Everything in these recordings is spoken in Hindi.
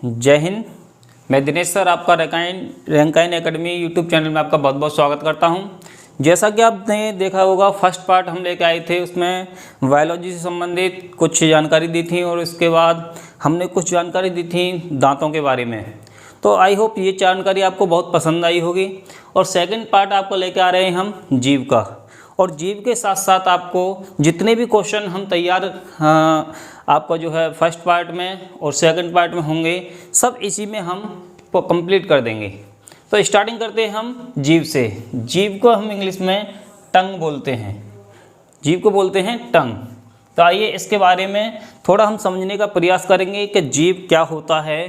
जय हिंद। मैं दिनेश सर आपका रैंकाइन एकेडमी यूट्यूब चैनल में आपका बहुत बहुत स्वागत करता हूं। जैसा कि आपने देखा होगा, फर्स्ट पार्ट हम लेके आए थे, उसमें बायोलॉजी से संबंधित कुछ जानकारी दी थी और इसके बाद हमने कुछ जानकारी दी थी दांतों के बारे में। तो आई होप ये जानकारी आपको बहुत पसंद आई होगी। और सेकंड पार्ट आपको लेके आ रहे हैं हम जीव का, और जीव के साथ साथ आपको जितने भी क्वेश्चन हम तैयार आपका जो है फर्स्ट पार्ट में और सेकंड पार्ट में होंगे, सब इसी में हम कंप्लीट कर देंगे। तो स्टार्टिंग करते हैं हम जीव से। जीव को हम इंग्लिश में टंग बोलते हैं। जीव को बोलते हैं टंग। तो आइए इसके बारे में थोड़ा हम समझने का प्रयास करेंगे कि जीव क्या होता है,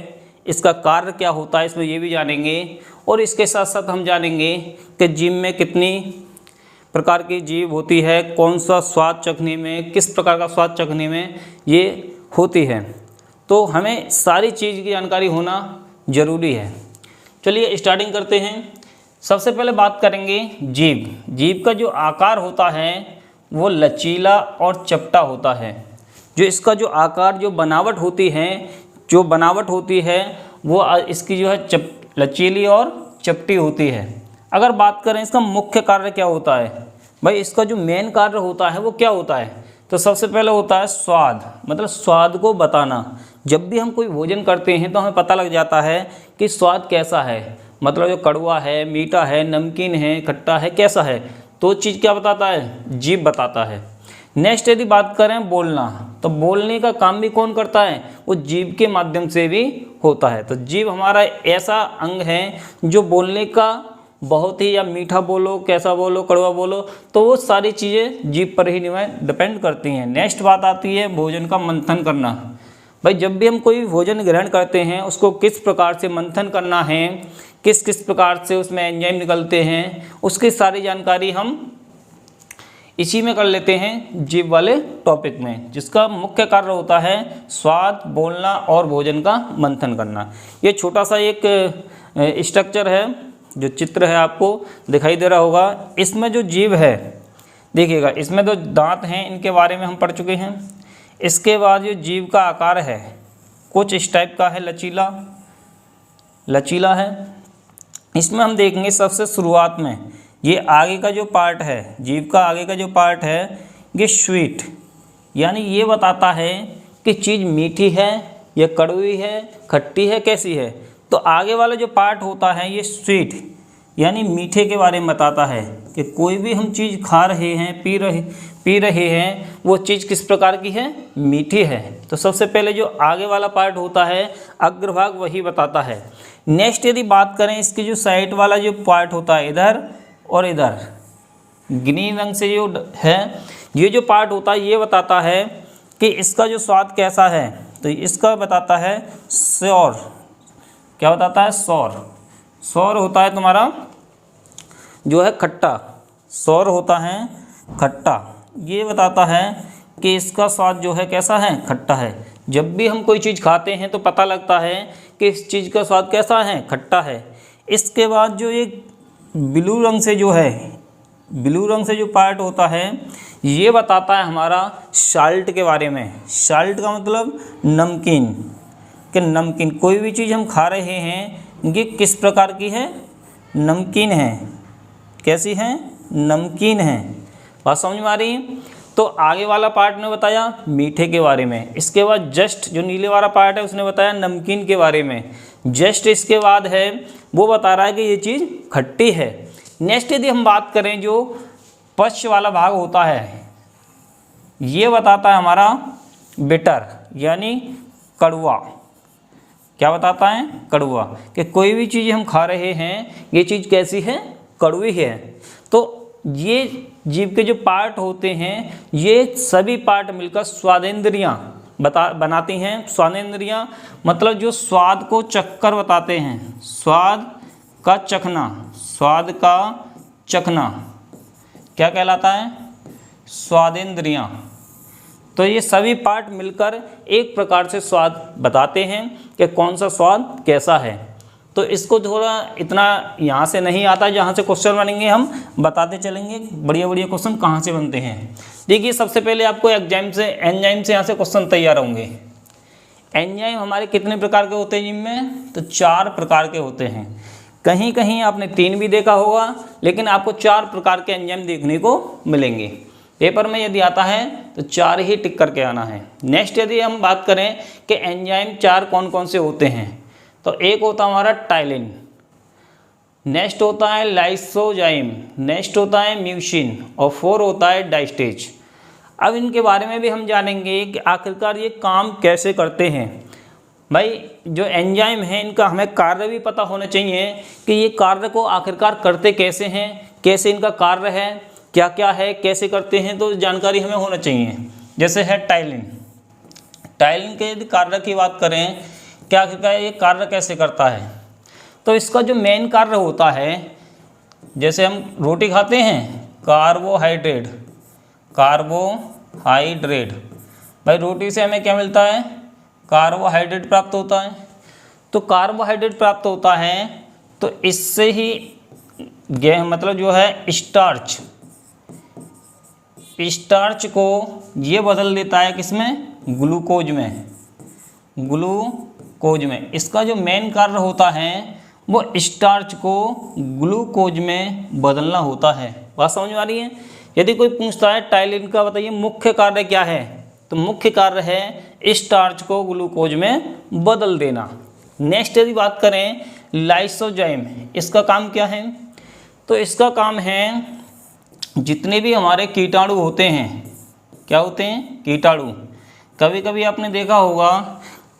इसका कार्य क्या होता है, इसमें ये भी जानेंगे। और इसके साथ साथ हम जानेंगे कि जीव में कितनी प्रकार की जीव होती है, कौन सा स्वाद चखने में, किस प्रकार का स्वाद चखने में ये होती है। तो हमें सारी चीज़ की जानकारी होना ज़रूरी है। चलिए स्टार्टिंग करते हैं। सबसे पहले बात करेंगे जीव। जीव का जो आकार होता है वो लचीला और चपटा होता है। जो इसका जो आकार, जो बनावट होती है वो इसकी जो है लचीली और चपटी होती है। अगर बात करें इसका मुख्य कार्य क्या होता है, भाई इसका जो मेन कार्य होता है वो क्या होता है, तो सबसे पहले होता है स्वाद, मतलब स्वाद को बताना। जब भी हम कोई भोजन करते हैं तो हमें पता लग जाता है कि स्वाद कैसा है, मतलब जो कड़वा है, मीठा है, नमकीन है, खट्टा है, कैसा है। तो चीज़ क्या बताता है, जीभ बताता है। नेक्स्ट यदि बात करें बोलना, तो बोलने का काम भी कौन करता है, वो जीभ के माध्यम से भी होता है। तो जीभ हमारा ऐसा अंग है जो बोलने का बहुत ही, या मीठा बोलो, कैसा बोलो, कड़वा बोलो, तो वो सारी चीज़ें जीभ पर ही डिपेंड करती हैं। नेक्स्ट बात आती है भोजन का मंथन करना। भाई जब भी हम कोई भोजन ग्रहण करते हैं उसको किस प्रकार से मंथन करना है, किस किस प्रकार से उसमें एंजाइम निकलते हैं, उसकी सारी जानकारी हम इसी में कर लेते हैं जीभ वाले टॉपिक में, जिसका मुख्य कार्य होता है स्वाद, बोलना और भोजन का मंथन करना। ये छोटा सा एक स्ट्रक्चर है, जो चित्र है आपको दिखाई दे रहा होगा। इसमें जो जीभ है देखिएगा, इसमें जो दांत हैं इनके बारे में हम पढ़ चुके हैं। इसके बाद जो जीभ का आकार है कुछ इस टाइप का है, लचीला है। इसमें हम देखेंगे सबसे शुरुआत में ये आगे का जो पार्ट है, जीभ का आगे का जो पार्ट है, ये स्वीट, यानी ये बताता है कि चीज़ मीठी है या कड़वी है, खट्टी है, कैसी है। तो आगे वाला जो पार्ट होता है ये स्वीट, यानी मीठे के बारे में बताता है कि कोई भी हम चीज़ खा रहे हैं, पी रहे हैं, वो चीज़ किस प्रकार की है, मीठी है। तो सबसे पहले जो आगे वाला पार्ट होता है अग्रभाग, वही बताता है। नेक्स्ट यदि बात करें इसकी जो साइड वाला जो पार्ट होता है, इधर और इधर ग्रीन रंग से जो है, ये जो पार्ट होता है ये बताता है कि इसका जो स्वाद कैसा है। तो इसका बताता है सौर, क्या बताता है, सौर होता है तुम्हारा जो है खट्टा, सौर होता है खट्टा। ये बताता है कि इसका स्वाद जो है कैसा है, खट्टा है। जब भी हम कोई चीज़ खाते हैं तो पता लगता है कि इस चीज़ का स्वाद कैसा है, खट्टा है। इसके बाद जो ये ब्लू रंग से जो पार्ट होता है ये बताता है हमारा साल्ट के बारे में। साल्ट का मतलब नमकीन, कि नमकीन कोई भी चीज़ हम खा रहे हैं ये किस प्रकार की है, नमकीन है। कैसी है, नमकीन है। बात समझ में आ रही है। तो आगे वाला पार्ट ने बताया मीठे के बारे में। इसके बाद जस्ट जो नीले वाला पार्ट है उसने बताया नमकीन के बारे में। जस्ट इसके बाद है वो बता रहा है कि ये चीज़ खट्टी है। नेक्स्ट यदि हम बात करें जो पश्च वाला भाग होता है, ये बताता है हमारा बिटर, यानी कड़वा। क्या बताता है, कड़वा, कि कोई भी चीज़ हम खा रहे हैं ये चीज़ कैसी है, कड़वी है। तो ये जीभ के जो पार्ट होते हैं ये सभी पार्ट मिलकर स्वादेंद्रियाँ बनाती हैं। स्वादेंद्रियाँ मतलब जो स्वाद को चखकर बताते हैं, स्वाद का चखना क्या कहलाता है, स्वादेंद्रियाँ। तो ये सभी पार्ट मिलकर एक प्रकार से स्वाद बताते हैं कि कौन सा स्वाद कैसा है। तो इसको थोड़ा इतना यहाँ से नहीं आता, जहाँ से क्वेश्चन बनेंगे हम बताते चलेंगे बढ़िया बढ़िया क्वेश्चन कहाँ से बनते हैं। देखिए सबसे पहले आपको एंजाइम से यहाँ से क्वेश्चन तैयार होंगे। एंजाइम हमारे कितने प्रकार के होते हैं जिम में? तो 4 प्रकार के होते हैं। कहीं कहीं आपने 3 भी देखा होगा, लेकिन आपको 4 प्रकार के एंजाइम देखने को मिलेंगे। पेपर में यदि आता है तो 4 ही टिक करके आना है। नेक्स्ट यदि हम बात करें कि एंजाइम 4 कौन कौन से होते हैं, तो एक होता है हमारा टाइलिन, नेक्स्ट होता है लाइसोजाइम, नेक्स्ट होता है म्यूसिन और 4 होता है डाइस्टेज। अब इनके बारे में भी हम जानेंगे कि आखिरकार ये काम कैसे करते हैं। भाई जो एंजाइम हैं इनका हमें कार्य भी पता होना चाहिए कि ये कार्य को आखिरकार करते कैसे हैं, कैसे इनका कार्य है, क्या क्या है, कैसे करते हैं, तो जानकारी हमें होना चाहिए। जैसे है टाइलिन, टाइलिन के यदि कार्य की बात करें क्या आखिरकार ये कार्य कैसे करता है, तो इसका जो मेन कार्य होता है, जैसे हम रोटी खाते हैं, कार्बोहाइड्रेट, कार्बोहाइड्रेट, भाई रोटी से हमें क्या मिलता है? कार्बोहाइड्रेट प्राप्त होता है। तो कार्बोहाइड्रेट प्राप्त होता है तो इससे ही मतलब जो है स्टार्च, स्टार्च को ये बदल देता है किसमें? ग्लूकोज में, ग्लूकोज में। इसका जो मेन कार्य होता है वो स्टार्च को ग्लूकोज में बदलना होता है। बात समझ में आ रही है? यदि कोई पूछता है टाइलिन का बताइए मुख्य कार्य क्या है, तो मुख्य कार्य है स्टार्च को ग्लूकोज में बदल देना। नेक्स्ट यदि बात करें लाइसोजाइम, इसका काम क्या है? तो इसका काम है जितने भी हमारे कीटाणु होते हैं, क्या होते हैं? कीटाणु। कभी कभी आपने देखा होगा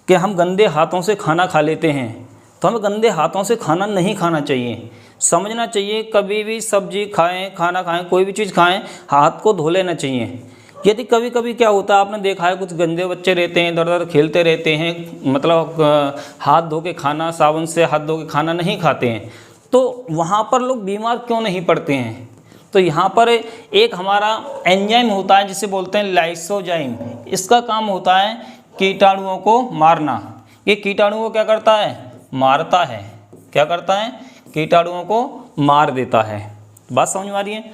कि हम गंदे हाथों से खाना खा लेते हैं, तो हमें गंदे हाथों से खाना नहीं खाना चाहिए। समझना चाहिए कभी भी सब्जी खाएं, खाना खाएं, कोई भी चीज़ खाएं, हाथ को धो लेना चाहिए। यदि कभी कभी क्या होता है, आपने देखा है कुछ गंदे बच्चे रहते हैं, इधर उधर खेलते रहते हैं, मतलब हाथ धो के खाना, साबुन से हाथ धो के खाना नहीं खाते हैं, तो वहाँ पर लोग बीमार क्यों नहीं पड़ते हैं? तो यहाँ पर एक हमारा एंजाइम होता है जिसे बोलते हैं लाइसोजाइम। इसका काम होता है कीटाणुओं को मारना। ये कीटाणुओं को क्या करता है? मारता है। क्या करता है? कीटाणुओं को मार देता है। बात समझ में आ रही है?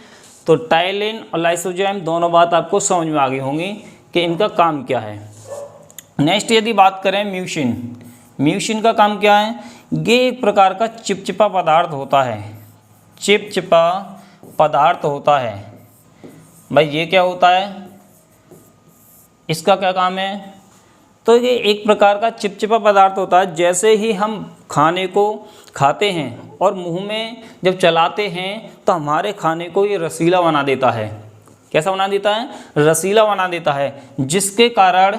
तो टाइलिन और लाइसोजाइम दोनों बात आपको समझ में आ गई होंगी कि इनका काम क्या है। नेक्स्ट यदि बात करें म्यूसिन, म्यूसिन का काम क्या है? ये एक प्रकार का चिपचिपा पदार्थ होता है, चिपचिपा पदार्थ होता है। भाई ये क्या होता है? इसका क्या काम है? तो ये एक प्रकार का चिपचिपा पदार्थ होता है। जैसे ही हम खाने को खाते हैं और मुंह में जब चलाते हैं तो हमारे खाने को ये रसीला बना देता है। कैसा बना देता है? रसीला बना देता है, जिसके कारण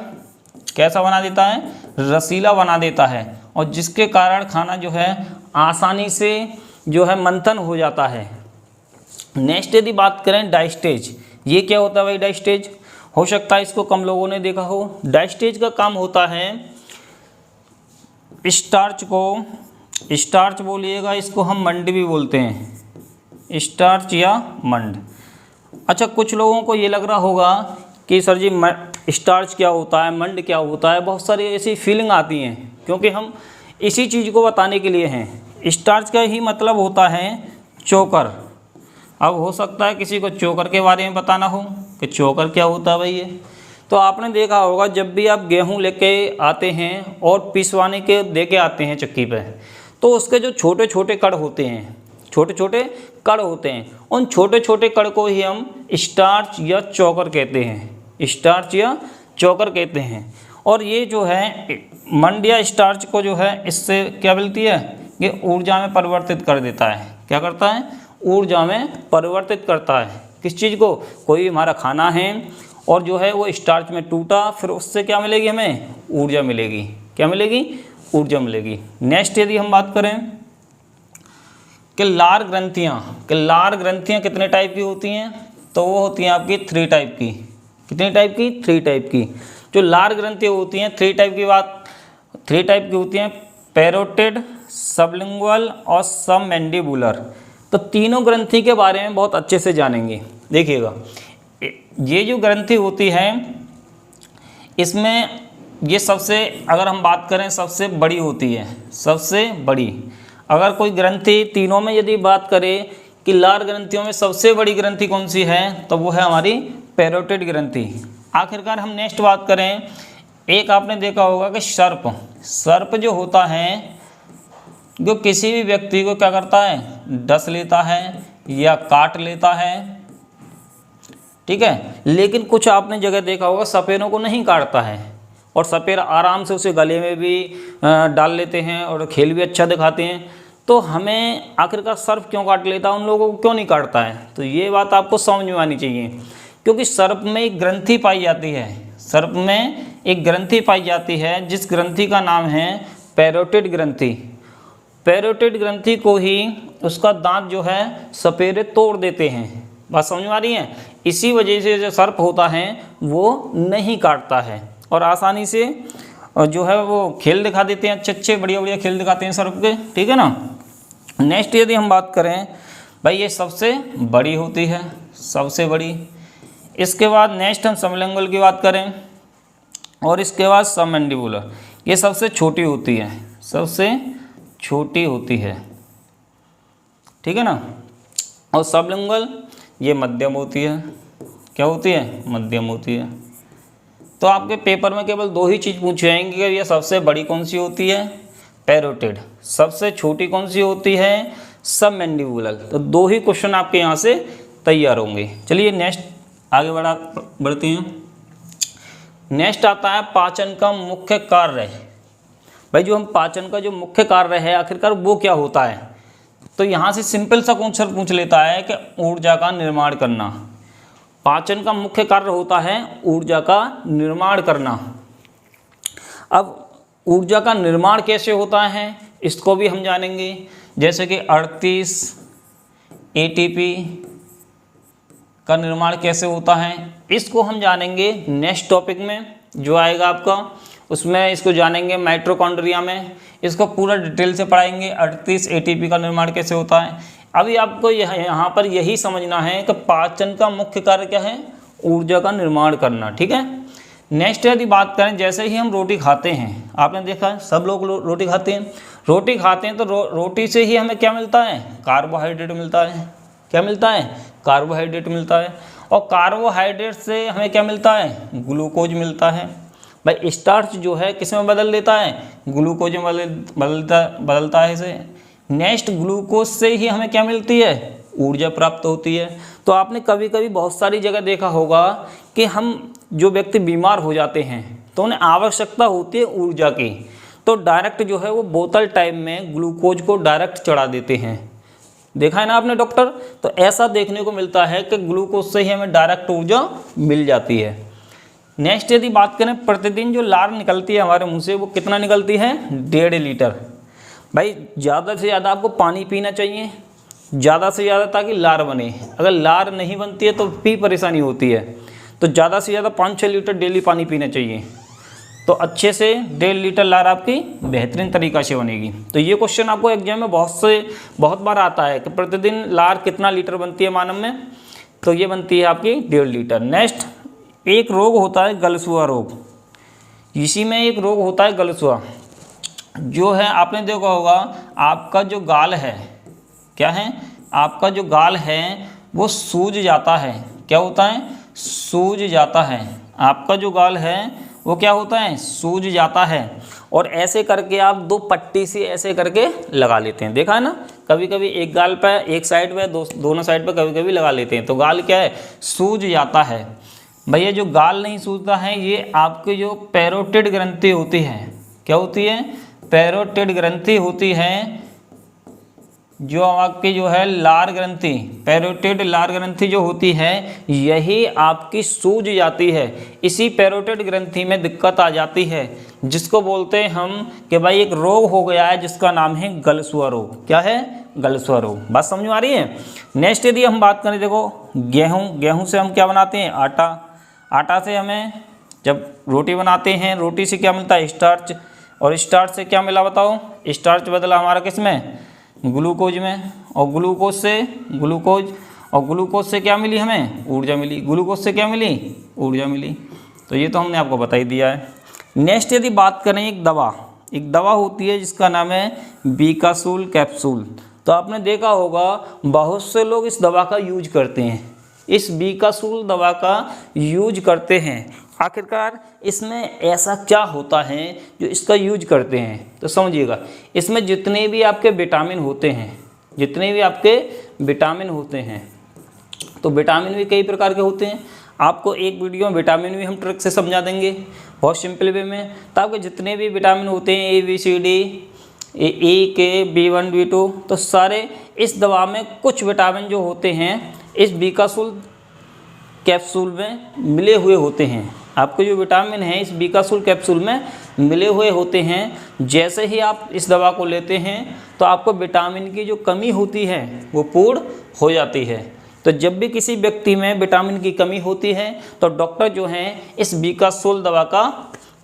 कैसा बना देता है? रसीला बना देता है, और जिसके कारण खाना जो है आसानी से जो है मंथन हो जाता है। नेक्स्ट यदि बात करें डाइस्टेज, ये क्या होता है भाई? डाइस्टेज हो सकता है इसको कम लोगों ने देखा हो। डाइस्टेज का काम होता है स्टार्च को, स्टार्च बोलिएगा, इसको हम मंड भी बोलते हैं, स्टार्च या मंड। अच्छा, कुछ लोगों को ये लग रहा होगा कि सर जी स्टार्च क्या होता है, मंड क्या होता है, बहुत सारी ऐसी फीलिंग आती हैं, क्योंकि हम इसी चीज़ को बताने के लिए हैं। स्टार्च का ही मतलब होता है चोकर। अब हो सकता है किसी को चोकर के बारे में बताना हो कि चोकर क्या होता है भाई ये। तो आपने देखा होगा जब भी आप गेहूं लेके आते हैं और पिसवाने के दे के आते हैं चक्की पे, तो उसके जो छोटे छोटे कण होते हैं, छोटे छोटे कण होते हैं, उन छोटे छोटे कण को ही हम स्टार्च या चोकर कहते हैं, स्टार्च या चोकर कहते हैं। और ये जो है मंड या स्टार्च को जो है इससे क्या मिलती है? ये ऊर्जा में परिवर्तित कर देता है। क्या करता है? ऊर्जा में परिवर्तित करता है। किस चीज़ को? कोई हमारा खाना है और जो है वो स्टार्च में टूटा, फिर उससे क्या मिलेगी? हमें ऊर्जा मिलेगी। क्या मिलेगी? ऊर्जा मिलेगी। नेक्स्ट यदि हम बात करें कि लार ग्रंथियाँ, कि लार ग्रंथियाँ कितने टाइप की होती हैं, तो वो होती हैं आपकी 3 टाइप की। कितनी टाइप की? 3 टाइप की। जो लार ग्रंथियाँ होती हैं 3 टाइप की, बात 3 टाइप की होती हैं, पैरोटिड, सबलिंगुअल और सबमैंडिबुलर। तो तीनों ग्रंथि के बारे में बहुत अच्छे से जानेंगे। देखिएगा, ये जो ग्रंथि होती है इसमें ये सबसे, अगर हम बात करें सबसे बड़ी होती है, सबसे बड़ी। अगर कोई ग्रंथि तीनों में यदि बात करें कि लार ग्रंथियों में सबसे बड़ी ग्रंथि कौन सी है, तो वो है हमारी पैरोटिड ग्रंथि। आखिरकार हम नेक्स्ट बात करें एक आपने देखा होगा कि सर्प जो होता है जो किसी भी व्यक्ति को क्या करता है, डस लेता है या काट लेता है, ठीक है। लेकिन कुछ आपने जगह देखा होगा सपेरों को नहीं काटता है और सपेर आराम से उसे गले में भी डाल लेते हैं और खेल भी अच्छा दिखाते हैं। तो हमें आखिरकार सर्प क्यों काट लेता है, उन लोगों को क्यों नहीं काटता है? तो ये बात आपको समझ में आनी चाहिए, क्योंकि सर्प में एक ग्रंथि पाई जाती है, सर्प में एक ग्रंथि पाई जाती है जिस ग्रंथि का नाम है पैरोटिड ग्रंथि। पैरोटिड ग्रंथि को ही उसका दांत जो है सपेरे तोड़ देते हैं। बात समझ में आ रही है? इसी वजह से जो सर्प होता है वो नहीं काटता है और आसानी से जो है वो खेल दिखा देते हैं, अच्छे अच्छे बढ़िया बढ़िया खेल दिखाते हैं सर्प के, ठीक है ना। नेक्स्ट यदि हम बात करें भाई, ये सबसे बड़ी होती है, सबसे बड़ी। इसके बाद नेक्स्ट हम सबलिंगुअल की बात करें और इसके बाद सबमैंडिबुलर, ये सबसे छोटी होती है, सबसे छोटी होती है, ठीक है ना। और सबलिंगुअल ये मध्यम होती है, क्या होती है, मध्यम होती है। तो आपके पेपर में केवल दो ही चीज़ पूछी जाएंगी कि ये सबसे बड़ी कौन सी होती है, पैरोटिड, सबसे छोटी कौन सी होती है, सबमैंडिबुलर। तो दो ही क्वेश्चन आपके यहाँ से तैयार होंगे। चलिए नेक्स्ट आगे बढ़ते हैं। नेक्स्ट आता है पाचन का मुख्य कार्य। भाई जो हम पाचन का जो मुख्य कार्य है आखिरकार वो क्या होता है? तो यहाँ से सिंपल सा क्वेश्चन पूछ लेता है कि ऊर्जा का निर्माण करना। पाचन का मुख्य कार्य होता है ऊर्जा का निर्माण करना। अब ऊर्जा का निर्माण कैसे होता है इसको भी हम जानेंगे, जैसे कि 38 एटीपी का निर्माण कैसे होता है इसको हम जानेंगे नेक्स्ट टॉपिक में जो आएगा आपका, उसमें इसको जानेंगे माइटोकॉन्ड्रिया में, इसको पूरा डिटेल से पढ़ाएंगे 38 एटीपी का निर्माण कैसे होता है। अभी आपको यहाँ पर यही समझना है कि पाचन का मुख्य कार्य क्या है, ऊर्जा का निर्माण करना, ठीक है। नेक्स्ट यदि बात करें, जैसे ही हम रोटी खाते हैं, आपने देखा है सब लोग रोटी खाते हैं, रोटी खाते हैं तो रोटी से ही हमें क्या मिलता है, कार्बोहाइड्रेट मिलता है। क्या मिलता है, कार्बोहाइड्रेट मिलता है। और कार्बोहाइड्रेट से हमें क्या मिलता है, ग्लूकोज मिलता है। भाई स्टार्च जो है किस में बदल देता है, ग्लूकोज में बदलता है इसे। नेक्स्ट ग्लूकोज से ही हमें क्या मिलती है, ऊर्जा प्राप्त होती है। तो आपने कभी कभी बहुत सारी जगह देखा होगा कि हम जो व्यक्ति बीमार हो जाते हैं तो उन्हें आवश्यकता होती है ऊर्जा की, तो डायरेक्ट जो है वो बोतल टाइप में ग्लूकोज को डायरेक्ट चढ़ा देते हैं। देखा है ना आपने डॉक्टर? तो ऐसा देखने को मिलता है कि ग्लूकोज से ही हमें डायरेक्ट ऊर्जा मिल जाती है। नेक्स्ट यदि बात करें, प्रतिदिन जो लार निकलती है हमारे मुंह से वो कितना निकलती है, 1.5 लीटर। भाई ज़्यादा से ज़्यादा आपको पानी पीना चाहिए, ज़्यादा से ज़्यादा, ताकि लार बने। अगर लार नहीं बनती है तो भी परेशानी होती है। तो ज़्यादा से ज़्यादा 5-6 लीटर डेली पानी पीना चाहिए, तो अच्छे से 1.5 लीटर लार आपकी बेहतरीन तरीक़ा से बनेगी। तो ये क्वेश्चन आपको एग्जाम में बहुत बार आता है कि प्रतिदिन लार कितना लीटर बनती है मानव में, तो ये बनती है आपकी 1.5 लीटर। नेक्स्ट एक रोग होता है गलसुआ रोग, इसी में एक रोग होता है गलसुआ, जो है आपने देखा होगा आपका जो गाल है, क्या है, आपका जो गाल है वो सूज जाता है। क्या होता है, सूज जाता है। आपका जो गाल है वो क्या होता है, सूज जाता है। और ऐसे करके आप 2 पट्टी से ऐसे करके लगा लेते हैं, देखा है ना, कभी कभी एक गाल पे एक साइड पे दोनों साइड पे कभी कभी लगा लेते हैं, तो गाल क्या है, सूज जाता है। भैया जो गाल नहीं सूजता है ये आपकी जो पैरोटिड ग्रंथि होती है, क्या होती है, पैरोटिड ग्रंथि होती है, जो आपकी जो है लार ग्रंथि, पैरोटिड लार ग्रंथि जो होती है यही आपकी सूज जाती है। इसी पैरोटिड ग्रंथि में दिक्कत आ जाती है, जिसको बोलते हैं हम कि भाई एक रोग हो गया है जिसका नाम है गलसुआ रोग। क्या है, गलसुआ रोग। बात समझ में आ रही है? नेक्स्ट यदि हम बात करें, देखो गेहूँ से हम क्या बनाते हैं, आटा। आटा से हमें जब रोटी बनाते हैं, रोटी से क्या मिलता है, स्टार्च। और स्टार्च से क्या मिला बताओ, स्टार्च बदला हमारा किस में, ग्लूकोज में। और ग्लूकोज से क्या मिली हमें, ऊर्जा मिली। ग्लूकोज से क्या मिली, ऊर्जा मिली। तो ये तो हमने आपको बता ही दिया है। नेक्स्ट यदि बात करें, एक दवा होती है जिसका नाम है बीकासूल कैप्सूल। तो आपने देखा होगा बहुत से लोग इस दवा का यूज करते हैं, इस बीकासूल दवा का यूज करते हैं। आखिरकार इसमें ऐसा क्या होता है जो इसका यूज करते हैं, तो समझिएगा। इसमें जितने भी आपके विटामिन होते हैं, जितने भी आपके विटामिन होते हैं, तो विटामिन भी कई प्रकार के होते हैं। आपको एक वीडियो में विटामिन भी हम ट्रिक से समझा देंगे बहुत सिंपल वे में। तो आपके जितने भी विटामिन होते हैं ABCD, E, K, B1, B2, तो सारे इस दवा में कुछ विटामिन जो होते हैं इस बीकासुल कैप्सूल में मिले हुए होते हैं। आपके जो विटामिन हैं इस बीकासुल कैप्सूल में मिले हुए होते हैं। जैसे ही आप इस दवा को लेते हैं तो आपको विटामिन की जो कमी होती है वो पूर्ण हो जाती है। तो जब भी किसी व्यक्ति में विटामिन की कमी होती है तो डॉक्टर जो हैं इस बीकासुल दवा का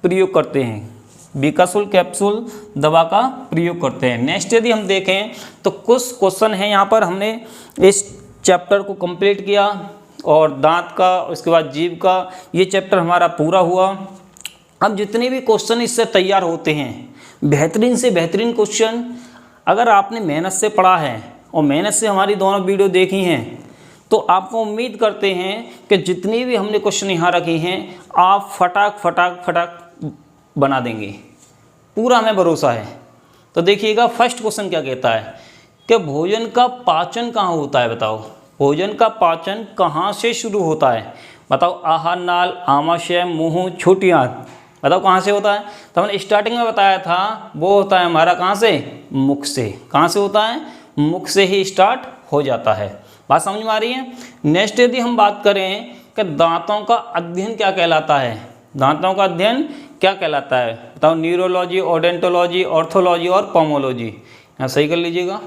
प्रयोग करते हैं, बीकासुल कैप्सूल दवा का प्रयोग करते हैं। नेक्स्ट यदि हम देखें तो कुछ क्वेश्चन हैं यहाँ पर। हमने इस चैप्टर को कंप्लीट किया और दांत का, उसके बाद जीभ का, ये चैप्टर हमारा पूरा हुआ। अब जितने भी क्वेश्चन इससे तैयार होते हैं, बेहतरीन से बेहतरीन क्वेश्चन, अगर आपने मेहनत से पढ़ा है और मेहनत से हमारी दोनों वीडियो देखी हैं तो आपको उम्मीद करते हैं कि जितनी भी हमने क्वेश्चन यहाँ रखे हैं आप फटाक फटाक फटाक बना देंगे, पूरा हमें भरोसा है। तो देखिएगा फर्स्ट क्वेश्चन क्या कहता है कि भोजन का पाचन कहाँ होता है, बताओ भोजन का पाचन कहाँ से शुरू होता है। बताओ आहार नाल, आमाशय, मुंह, छोटी आंत, बताओ कहाँ से होता है। तो हमने स्टार्टिंग में बताया था वो होता है हमारा कहाँ से, मुख से। कहाँ से होता है, मुख से ही स्टार्ट हो जाता है। बात समझ में आ रही है। नेक्स्ट यदि हम बात करें कि दांतों का अध्ययन क्या कहलाता है, दांतों का अध्ययन क्या कहलाता है, बताओ न्यूरोलॉजी, ओडेंटोलॉजी, ऑर्थोलॉजी और पोमोलॉजी। यहाँ सही कर लीजिएगा।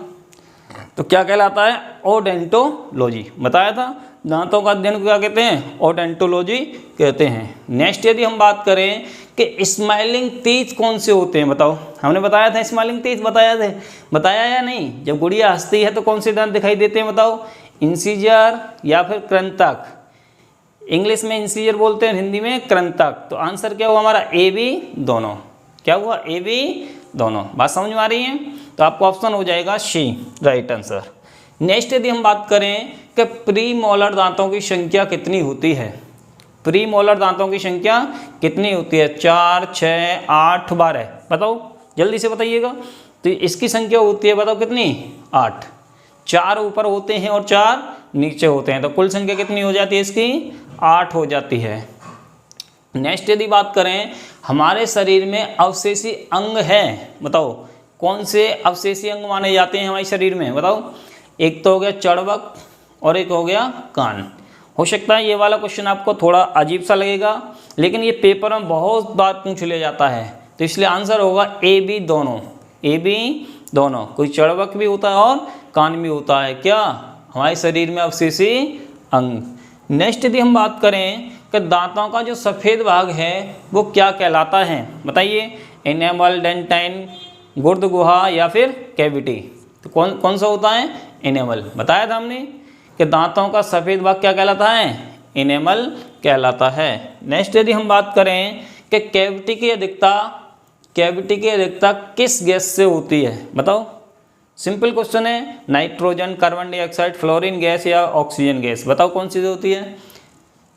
तो क्या कहलाता है, ओडेंटोलॉजी। बताया था दांतों का अध्ययन को क्या कहते हैं, ओडेंटोलॉजी कहते हैं। नेक्स्ट यदि हम बात करें कि स्माइलिंग टीथ कौन से होते हैं, बताओ। हमने बताया था स्माइलिंग टीथ, बताया या नहीं। जब गुड़िया हंसती है तो कौन से दांत दिखाई देते हैं, बताओ, इंसीजर या फिर कृंतक। इंग्लिश में इंसीजर बोलते हैं, हिंदी में कृंतक। तो आंसर क्या हुआ हमारा, AB दोनों। क्या हुआ, AB दोनों। बात समझ में आ रही है। तो आपको ऑप्शन हो जाएगा C राइट आंसर। नेक्स्ट यदि हम बात करें कि प्री मोलर दांतों की संख्या कितनी होती है, प्री मोलर दांतों की संख्या कितनी होती है, 4, 6, 8, 12, बताओ जल्दी से बताइएगा। तो इसकी संख्या होती है, बताओ कितनी, 8। 4 ऊपर होते हैं और 4 नीचे होते हैं, तो कुल संख्या कितनी हो जाती है इसकी, 8 हो जाती है। नेक्स्ट यदि बात करें हमारे शरीर में अवशेषी अंग है, बताओ कौन से अवशेषी अंग माने जाते हैं हमारे शरीर में, बताओ। एक तो हो गया चड़वक और एक हो गया कान। हो सकता है ये वाला क्वेश्चन आपको थोड़ा अजीब सा लगेगा, लेकिन ये पेपर में बहुत बार पूछ लिया जाता है, तो इसलिए आंसर होगा AB दोनों, AB दोनों। कोई चड़वक भी होता है और कान भी होता है, क्या हमारे शरीर में अवशेषी अंग। नेक्स्ट यदि हम बात करें कि दांतों का जो सफ़ेद भाग है वो क्या कहलाता है, बताइए। एनेमल, डेंटाइन, गुर्द गुहा या फिर कैविटी। तो कौन सा होता है, एनेमल। बताया था हमने कि दांतों का सफ़ेद भाग क्या कहलाता है, एनेमल कहलाता है। नेक्स्ट यदि हम बात करें कि कैविटी की अधिकता किस गैस से होती है, बताओ। सिंपल क्वेश्चन है, nitrogen, carbon dioxide, fluorine gas या ऑक्सीजन गैस, बताओ कौन सी होती है।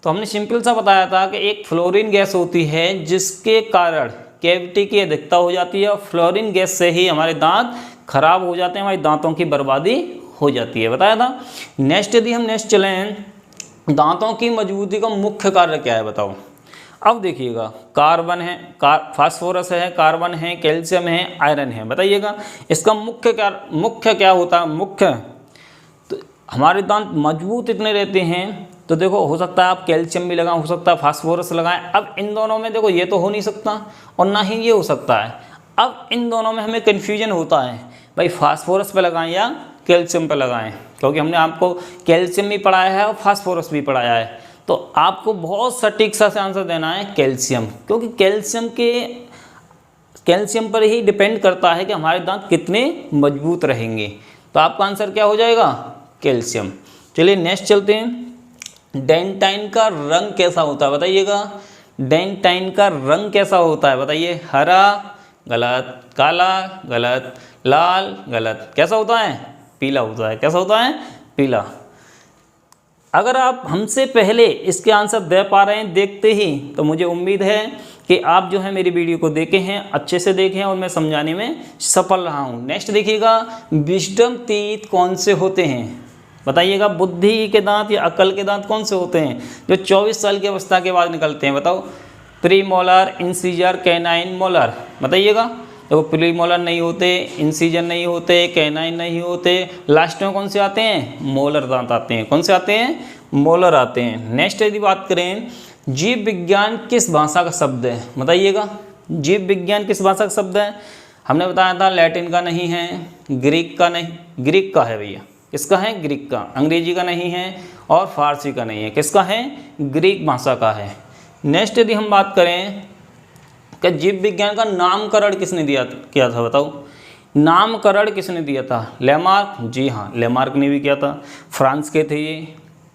तो हमने सिंपल सा बताया था कि एक फ्लोरीन गैस होती है जिसके कारण कैविटी की अधिकता हो जाती है, और फ्लोरीन गैस से ही हमारे दांत खराब हो जाते हैं, हमारे दांतों की बर्बादी हो जाती है, बताया था। नेक्स्ट यदि हम चलें, दांतों की मजबूती का मुख्य कार्य क्या है, बताओ। अब देखिएगा, कार्बन है, फास्फोरस है, कार्बन है, कैल्शियम है, आयरन है, बताइएगा इसका मुख्य क्या होता है। मुख्य तो हमारे दांत मजबूत इतने रहते हैं, तो देखो हो सकता है आप कैल्शियम भी लगाएं, हो सकता है फास्फोरस लगाएं। अब इन दोनों में देखो ये तो हो नहीं सकता और ना ही ये हो सकता है। अब इन दोनों में हमें कन्फ्यूजन होता है, भाई फास्फोरस पे लगाएं या कैल्शियम पे लगाएं, क्योंकि हमने आपको कैल्शियम भी पढ़ाया है और फास्फोरस भी पढ़ाया है। तो आपको बहुत सटीक सा आंसर देना है कैल्शियम, क्योंकि कैल्शियम पर ही डिपेंड करता है कि हमारे दांत कितने मजबूत रहेंगे। तो आपका आंसर क्या हो जाएगा, कैल्शियम। चलिए नेक्स्ट चलते हैं। डेंटाइन का रंग कैसा होता है, बताइएगा। डेंटाइन का रंग कैसा होता है, बताइए। हरा गलत, काला गलत, लाल गलत, कैसा होता है, पीला होता है। कैसा होता है, पीला। अगर आप हमसे पहले इसके आंसर दे पा रहे हैं देखते ही, तो मुझे उम्मीद है कि आप जो है मेरी वीडियो को देखे हैं, अच्छे से देखे हैं और मैं समझाने में सफल रहा हूँ। नेक्स्ट देखिएगा, विजडम टीथ कौन से होते हैं? बताइएगा, बुद्धि के दांत या अक्ल के दांत कौन से होते हैं जो 24 साल की अवस्था के बाद निकलते हैं? बताओ। Pre molar, incisor, canine, molar. बताइएगा। देखो, प्री मोलर नहीं होते, इंसीजर नहीं होते, कैनाइन नहीं होते, लास्ट में कौन से आते हैं? मोलर दांत आते हैं। कौन से आते हैं? मोलर आते हैं। नेक्स्ट यदि बात करें, जीव विज्ञान किस भाषा का शब्द है? बताइएगा, जीव विज्ञान किस भाषा का शब्द है? हमने बताया था लैटिन का नहीं है, ग्रीक का नहीं, ग्रीक का है भैया। किसका है? ग्रीक का। अंग्रेजी का नहीं है और फारसी का नहीं है। किसका है? ग्रीक भाषा का है। नेक्स्ट यदि हम बात करें कि जीव विज्ञान का नामकरण किसने किया था? बताओ, नामकरण किसने दिया था? लेमार्क। जी हाँ, लेमार्क ने भी किया था। फ्रांस के थे ये।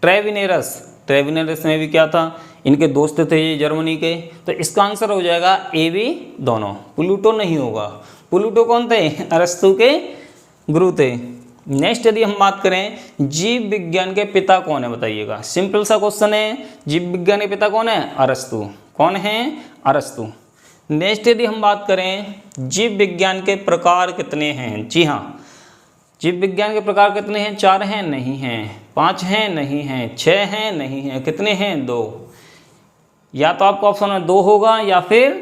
ट्रेविनेरस ने भी किया था। इनके दोस्त थे ये, जर्मनी के। तो इसका आंसर हो जाएगा ए बी दोनों। प्लूटो नहीं होगा। प्लूटो कौन थे? अरस्तु के गुरु थे। नेक्स्ट यदि हम बात करें, जीव विज्ञान के पिता कौन है? बताइएगा। सिंपल सा क्वेश्चन है। जीव विज्ञान के पिता कौन है? अरस्तु। कौन है? अरस्तु। नेक्स्ट यदि हम बात करें, जीव विज्ञान के प्रकार कितने हैं? जी हाँ, जीव विज्ञान के प्रकार कितने हैं? 4 हैं? नहीं हैं। 5 हैं? नहीं हैं। 6 हैं? नहीं हैं। कितने हैं? 2। या तो आपका ऑप्शन में 2 होगा या फिर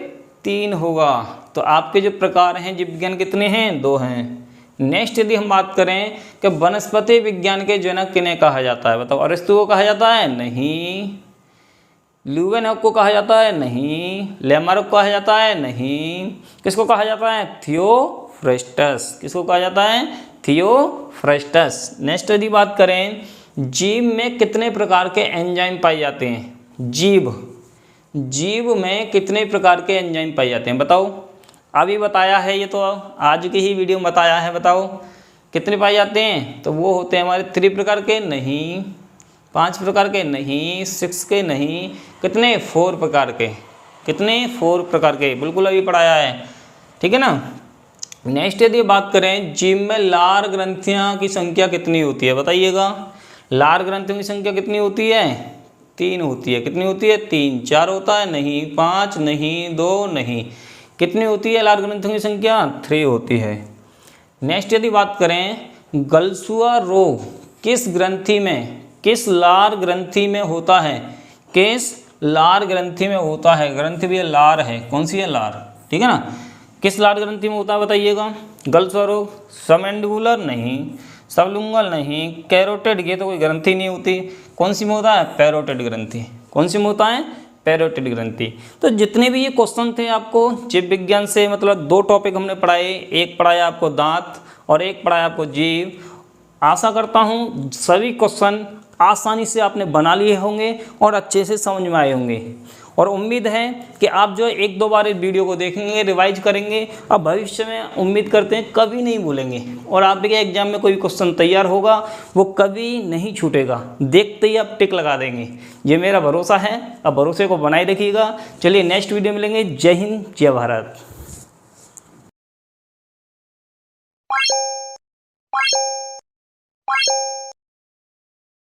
3 होगा। तो आपके जो प्रकार हैं जीव विज्ञान कितने हैं? 2 हैं। नेक्स्ट यदि हम बात करें कि वनस्पति विज्ञान के जनक किन्हें कहा जाता है? बताओ। अरिस्तु को कहा जाता है? नहीं। ल्यूवेनहॉक को कहा जाता है? नहीं। लेमार्क को कहा जाता है? नहीं। किसको कहा जाता है? थियोफ्रेस्टस। किसको कहा जाता है? थियोफ्रेस्टस। नेक्स्ट यदि बात करें, जीव में कितने प्रकार के एंजाइम पाए जाते हैं? जीव में कितने प्रकार के एंजाइम पाए जाते हैं? बताओ। अभी बताया है, ये तो आज की ही वीडियो में बताया है। बताओ कितने पाए जाते हैं? तो वो होते हैं हमारे 3 प्रकार के? नहीं। 5 प्रकार के? नहीं। 6 के? नहीं। कितने? 4 प्रकार के। कितने? 4 प्रकार के। बिल्कुल अभी पढ़ाया है, ठीक है ना। नेक्स्ट यदि बात करें, जीव में लार ग्रंथियां की संख्या कितनी होती है? बताइएगा। लार ग्रंथियों की संख्या कितनी होती है? 3 होती है। कितनी होती है? 3। 4 होता है? नहीं। 5 नहीं। 2 नहीं। कितनी होती है लार ग्रंथियों की संख्या? 3 होती है। नेक्स्ट यदि बात करें, गलसुआ रोग किस ग्रंथि में, किस लार ग्रंथि में होता है? किस लार ग्रंथि में होता है? ग्रंथि भी लार है। कौन सी है? लार। ठीक है ना। किस लार ग्रंथि में होता है? बताइएगा। गलसुआ रोग सबमैंडिबुलर नहीं, सबलिंगुअल नहीं, कैरोटिड, ये तो कोई ग्रंथि नहीं होती। कौन सी में होता है? पैरोटिड ग्रंथि। कौन सी में होता है? पैरोटिड ग्रंथि। तो जितने भी ये क्वेश्चन थे आपको जीव विज्ञान से, मतलब 2 टॉपिक हमने पढ़ाए, एक पढ़ाया आपको दांत और एक पढ़ाया आपको जीव। आशा करता हूँ सभी क्वेश्चन आसानी से आपने बना लिए होंगे और अच्छे से समझ में आए होंगे। और उम्मीद है कि आप जो 1-2 बार इस वीडियो को देखेंगे, रिवाइज करेंगे और भविष्य में उम्मीद करते हैं कभी नहीं भूलेंगे। और आपके एग्जाम में कोई क्वेश्चन तैयार होगा वो कभी नहीं छूटेगा, देखते ही आप टिक लगा देंगे। ये मेरा भरोसा है, अब भरोसे को बनाए रखिएगा। चलिए नेक्स्ट वीडियो मिलेंगे। जय हिंद, जय भारत।